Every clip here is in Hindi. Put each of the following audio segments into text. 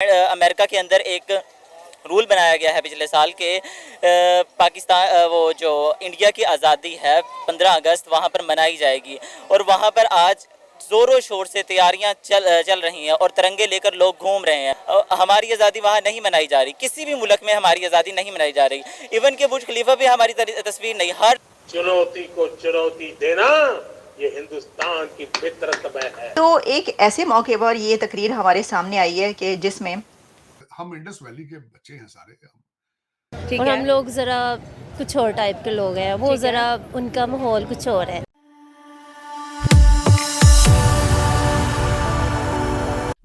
अमेरिका के अंदर एक रूल बनाया गया है पिछले साल के पाकिस्तान वो जो इंडिया की आज़ादी है 15 अगस्त वहाँ पर मनाई जाएगी और वहाँ पर आज ज़ोरों शोर से तैयारियां चल रही हैं और तिरंगे लेकर लोग घूम रहे हैं। हमारी आज़ादी वहाँ नहीं मनाई जा रही, किसी भी मुल्क में हमारी आज़ादी नहीं मनाई जा रही। इवन के बुर्ज खलीफा भी हमारी तस्वीर नहीं। हर चुनौती को चुनौती देना ये हिंदुस्तान की फितरत में है। तो एक ऐसे मौके पर ये तकरीर हमारे सामने आई है कि जिसमें हम इंडस वैली के बच्चे हैं सारे। और हम लोग ज़रा कुछ और टाइप के लोग हैं, वो ज़रा उनका माहौल कुछ और है।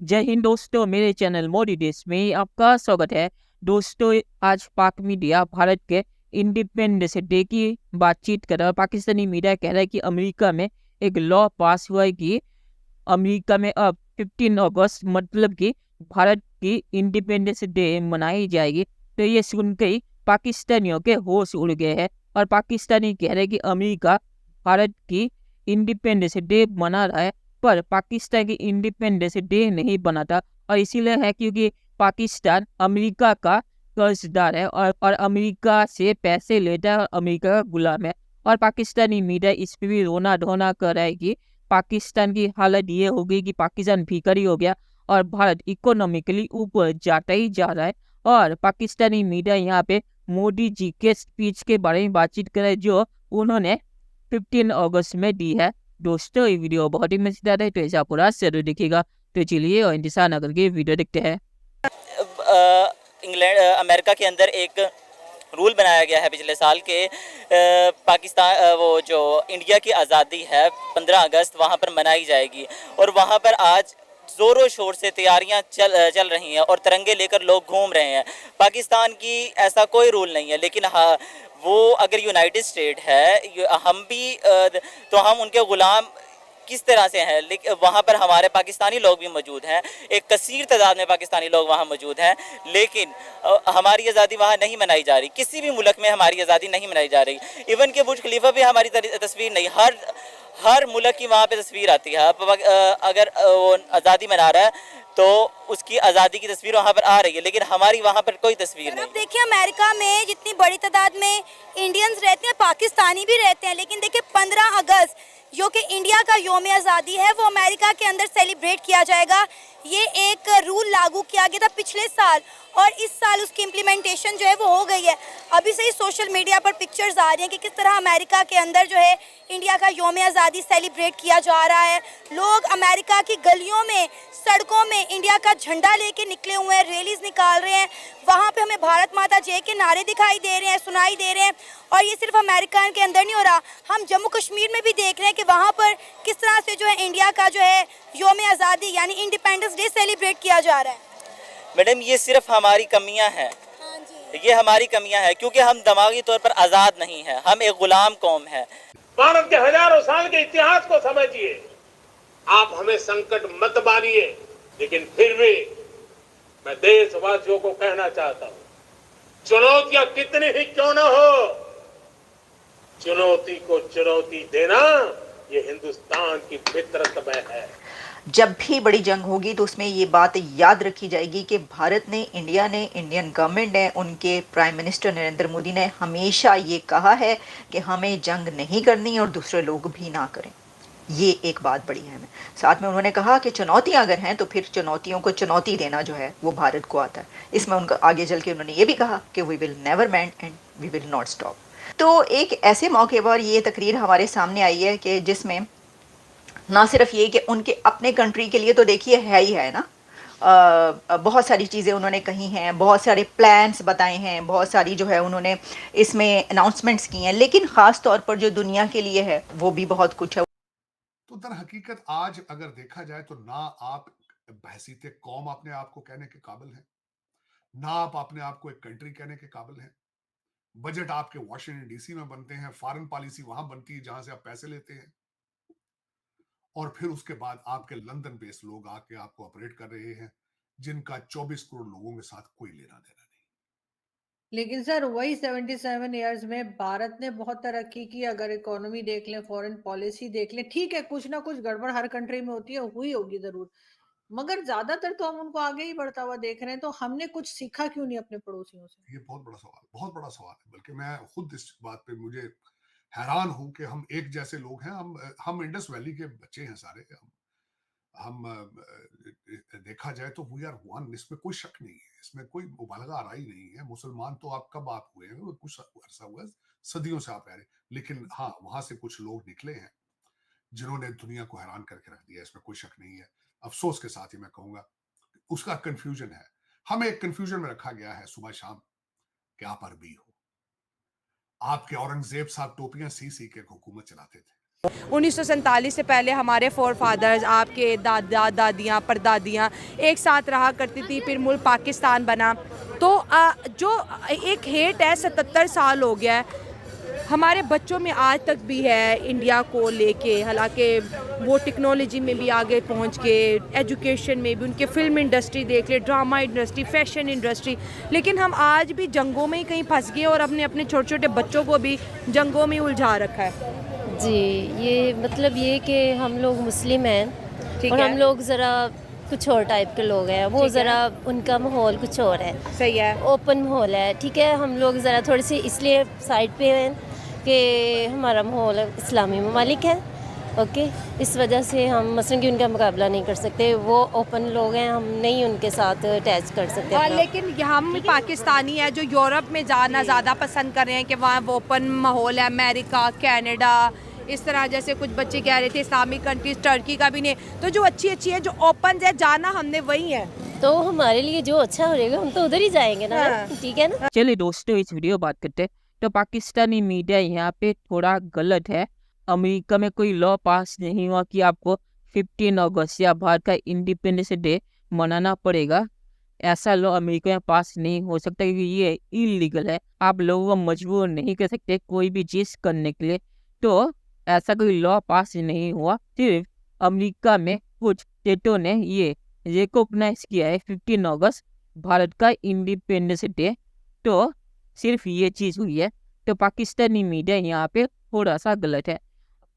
जय हिंद दोस्तों, मेरे चैनल मोदी देश में आपका स्वागत है। दोस्तों, आज पाक मीडिया भारत के इंडिपेंडेंस डे की बातचीत कर रहा है। पाकिस्तानी मीडिया कह रहा है कि अमेरिका में एक लॉ पास हुआ है कि अमेरिका में अब 15 अगस्त मतलब कि भारत की इंडिपेंडेंस डे मनाई जाएगी। तो ये सुनकर ही पाकिस्तानियों के होश उड़ गए हैं और पाकिस्तानी कह रहे हैं कि अमेरिका भारत की इंडिपेंडेंस डे मना रहा है, पर पाकिस्तान की इंडिपेंडेंस डे नहीं बनाता। और इसीलिए है क्योंकि पाकिस्तान अमेरिका का कर्जदार है और अमेरिका से पैसे लेता है और अमेरिका का गुलाम है। और पाकिस्तानी मीडिया इस पर भी रोना धोना कर रहा है कि पाकिस्तान की हालत ये हो गई कि पाकिस्तान भीखरी हो गया और भारत इकोनॉमिकली ऊपर जाता ही जा रहा है। और पाकिस्तानी मीडिया यहाँ पे मोदी जी के स्पीच के बारे में बातचीत करे जो उन्होंने 15 अगस्त में दी है। दोस्तों, ये वीडियो बहुत ही मजेदार है, तो ऐसा पूरा जरूर देखिएगा। तो चलिए और इंतजार न करके वीडियो देखते हैं। अमेरिका के अंदर एक रूल बनाया गया है पिछले साल के पाकिस्तान वो जो इंडिया की आज़ादी है 15 अगस्त वहाँ पर मनाई जाएगी और वहाँ पर आज ज़ोरों शोर से तैयारियां चल रही हैं और तिरंगे लेकर लोग घूम रहे हैं। पाकिस्तान की ऐसा कोई रूल नहीं है, लेकिन हाँ, वो अगर यूनाइटेड स्टेट है, हम भी तो हम उनके ग़ुलाम किस तरह से हैं। लेकिन वहाँ पर हमारे पाकिस्तानी लोग भी मौजूद हैं, एक कसीर तादाद में पाकिस्तानी लोग वहाँ मौजूद हैं, लेकिन हमारी आज़ादी वहाँ नहीं मनाई जा रही। किसी भी मुल्क में हमारी आज़ादी नहीं मनाई जा रही। इवन के बुर्ज खलीफा भी हमारी तस्वीर नहीं। हर मुल्क की वहाँ पे तस्वीर आती है। अगर वो आज़ादी मना रहा है तो उसकी आज़ादी की तस्वीर वहाँ पर आ रही है, लेकिन हमारी वहाँ पर कोई तस्वीर नहीं। अब देखिए, अमेरिका में जितनी बड़ी तादाद में इंडियंस रहते हैं, पाकिस्तानी भी रहते हैं, लेकिन देखिए 15 अगस्त जो कि इंडिया का योम आज़ादी है, वो अमेरिका के अंदर सेलिब्रेट किया जाएगा। ये एक रूल लागू किया गया था पिछले साल और इस साल उसकी इम्प्लीमेंटेशन जो है वो हो गई है। अभी से ही सोशल मीडिया पर पिक्चर्स आ रही हैं कि किस तरह अमेरिका के अंदर जो है इंडिया का योम आज़ादी सेलिब्रेट किया जा रहा है। लोग अमेरिका की गलियों में, सड़कों में इंडिया का झंडा लेके निकले हुए हैं, रैलीज निकाल रहे हैं। वहाँ पे हमें भारत माता जय के नारे दिखाई दे रहे हैं, सुनाई दे रहे हैं। और ये सिर्फ अमेरिका के अंदर नहीं हो रहा, हम जम्मू कश्मीर में भी देख रहे हैं कि वहाँ पर किस तरह से जो है इंडिया का जो है योम आज़ादी यानी इंडिपेंडेंस डे सेलिब्रेट किया जा रहा है। मैडम, ये सिर्फ हमारी कमियां हैं। हाँ जी। ये हमारी कमियां हैं क्योंकि हम दिमागी तौर पर आज़ाद नहीं हैं, हम एक गुलाम कौम है। भारत के हजारों साल के इतिहास को समझिए। आप हमें संकट मत बांधिए, लेकिन फिर भी मैं देशवासियों को कहना चाहता हूं, चुनौतियां कितनी ही क्यों न हो, चुनौती को चुनौती देना ये हिंदुस्तान की फितरत में है। जब भी बड़ी जंग होगी तो उसमें ये बात याद रखी जाएगी कि भारत ने, इंडिया ने, इंडियन गवर्नमेंट ने, उनके प्राइम मिनिस्टर नरेंद्र मोदी ने हमेशा ये कहा है कि हमें जंग नहीं करनी और दूसरे लोग भी ना करें। ये एक बात बड़ी है। साथ में उन्होंने कहा कि चुनौतियां अगर हैं तो फिर चुनौतियों को चुनौती देना जो है वो भारत को आता है। इसमें उनका आगे चल के उन्होंने ये भी कहा कि we will never bend and we will not stop. तो एक ऐसे मौके पर ये तकरीर हमारे सामने आई है कि जिसमें ना सिर्फ ये कि उनके अपने कंट्री के लिए तो देखिए है ही है ना, बहुत सारी चीज़ें उन्होंने कही हैं, बहुत सारे प्लान्स बताए हैं, बहुत सारी जो है उन्होंने इसमें अनाउंसमेंट्स की हैं, लेकिन ख़ास तौर पर जो दुनिया के लिए है वो भी बहुत कुछ है। तो दर हकीकत आज अगर देखा जाए तो ना आप बहसीत कौम अपने आप को कहने के काबिल हैं, ना आप अपने आप को एक कंट्री कहने के काबिल हैं। बजट आपके वॉशिंगटन डीसी में बनते हैं, फॉरेन पॉलिसी वहां बनती है जहां से आप पैसे लेते हैं, और फिर उसके बाद आपके लंदन बेस्ड लोग आके आपको ऑपरेट कर रहे हैं, जिनका 24 करोड़ लोगों के साथ कोई लेना देना नहीं। लेकिन सर वही 77 ईयर्स में भारत ने बहुत तरक्की की। अगर इकोनॉमी देख लें, फॉरेन पॉलिसी देख लें, ठीक है कुछ ना कुछ गड़बड़ हर कंट्री में होती है, हुई होगी जरूर, मगर ज्यादातर तो हम उनको आगे ही बढ़ता हुआ देख रहे हैं, तो हमने कुछ सीखा क्यों नहीं अपने पड़ोसियों से? ये बहुत बड़ा सवाल है। बल्कि मैं खुद इस बात पे मुझे हैरान हूं कि हम एक जैसे लोग हैं। हम इंडस वैली के बच्चे हैं सारे। हम देखा जाए तो वी आर वन, इसमें कोई शक नहीं है, इसमें कोई मुबालगा आराई नहीं है। मुसलमान तो आप कब आप हुए हैं, वो कुछ अरसा हुआ है, सदियों से आप रह रहे। लेकिन हाँ, वहां से कुछ लोग निकले हैं जिन्होंने दुनिया को हैरान करके रख दिया, इसमें कोई शक नहीं है। अफसोस के साथ ही मैं कहूंगा उसका कंफ्यूजन है। हमें एक कंफ्यूजन में रखा गया है सुबह शाम कि आप अरबी हो। आपके औरंगजेब साहब टोपियां सी सी के हुकूमत चलाते थे। 1947 से पहले हमारे फोर फादर्स, आपके दादा दादियाँ परदादियाँ एक साथ रहा करती थी, फिर मुल्क पाकिस्तान बना। तो जो एक हेट है 77 साल हो गया है, हमारे बच्चों में आज तक भी है इंडिया को लेके। हालांकि वो टेक्नोलॉजी में भी आगे पहुंच के, एजुकेशन में भी, उनके फिल्म इंडस्ट्री देख ले, ड्रामा इंडस्ट्री, फैशन इंडस्ट्री, लेकिन हम आज भी जंगों में ही कहीं फंस गए और अपने अपने छोटे छोटे बच्चों को भी जंगों में उलझा रखा है। जी, ये मतलब ये कि हम लोग मुस्लिम हैं ठीक और है। हम लोग ज़रा कुछ और टाइप के लोग हैं, वो ठीक है। ज़रा उनका माहौल कुछ और है, सही है। ओपन माहौल है, ठीक है। हम लोग ज़रा थोड़ी सी इसलिए साइड पे हैं कि हमारा माहौल इस्लामी ममालिक है, ओके। इस वजह से हम मसलन कि उनका मुकाबला नहीं कर सकते, वो ओपन लोग हैं, हम नहीं उनके साथ अटैच कर सकते अपना। लेकिन हम पाकिस्तानी है जो यूरोप में जाना ज़्यादा पसंद कर रहे हैं कि वहाँ ओपन माहौल है। अमेरिका, कनाडा, इस तरह जैसे कुछ बच्चे कह रहे थे इस्लामिक कंट्रीज, टर्की का भी नहीं। तो जो अच्छी अच्छी है, जो ओपन है, जाना हमने वही है। तो हमारे लिए जो अच्छा रहेगा हम तो उधर ही जाएंगे ना, हाँ। ठीक है ना। चलिए दोस्तों, इस वीडियो बात करते हैं। तो पाकिस्तानी मीडिया यहाँ पे थोड़ा गलत है। अमेरिका में कोई लॉ पास नहीं हुआ कि आपको 15 अगस्त या भारत का इंडिपेंडेंस डे मनाना पड़ेगा। ऐसा लॉ अमेरिका में पास नहीं हो सकता क्योंकि ये इलीगल है। आप लोगों को मजबूर नहीं कर सकते कोई भी चीज़ करने के लिए। तो ऐसा कोई लॉ पास नहीं हुआ। सिर्फ अमेरिका में कुछ स्टेटों ने ये रिकॉग्नाइज किया है 15 अगस्त भारत का इंडिपेंडेंस डे। तो सिर्फ ये चीज़ हुई है। तो पाकिस्तानी मीडिया यहाँ पे थोड़ा सा गलत है।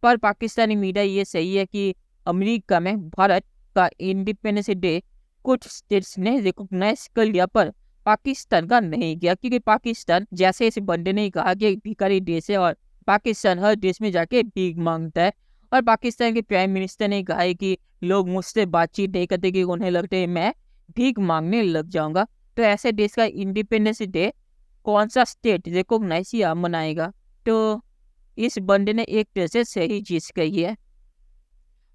पर पाकिस्तानी मीडिया ये सही है कि अमेरिका में भारत का इंडिपेंडेंस डे कुछ स्टेट्स ने रिकॉग्नाइज कर लिया, पर पाकिस्तान का नहीं किया। क्योंकि पाकिस्तान, जैसे इस बंदे ने कहा, कि एक भिखारी देश है और पाकिस्तान हर देश में जाके भीख मांगता है। और पाकिस्तान के प्राइम मिनिस्टर ने कहा है कि लोग मुझसे बातचीत नहीं करते कि उन्हें लगता है मैं भीख मांगने लग जाऊंगा। तो ऐसे देश का इंडिपेंडेंस डे कौन सा स्टेट रिकॉग्नाइज या मनाएगा? तो इस बंदे ने एक तरह से सही चीज़ कही है।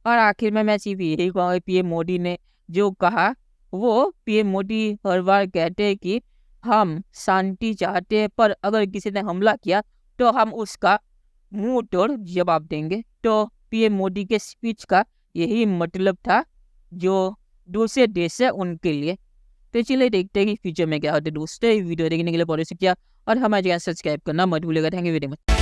और आखिर में मैं सिर्फ यही कहूँगा, पीएम मोदी ने जो कहा, वो पीएम मोदी हर बार कहते हैं कि हम शांति चाहते हैं, पर अगर किसी ने हमला किया तो हम उसका मुंह तोड़ जवाब देंगे। तो पीएम मोदी के स्पीच का यही मतलब था जो दूसरे देश है उनके लिए। तो चलिए देखते हैं कि फ्यूचर में क्या होता है। दोस्तों, वीडियो देखने के लिए बहुत शुक्रिया और हमारे चैनल सब्सक्राइब करना मत भूलिएगा। Thank you very much.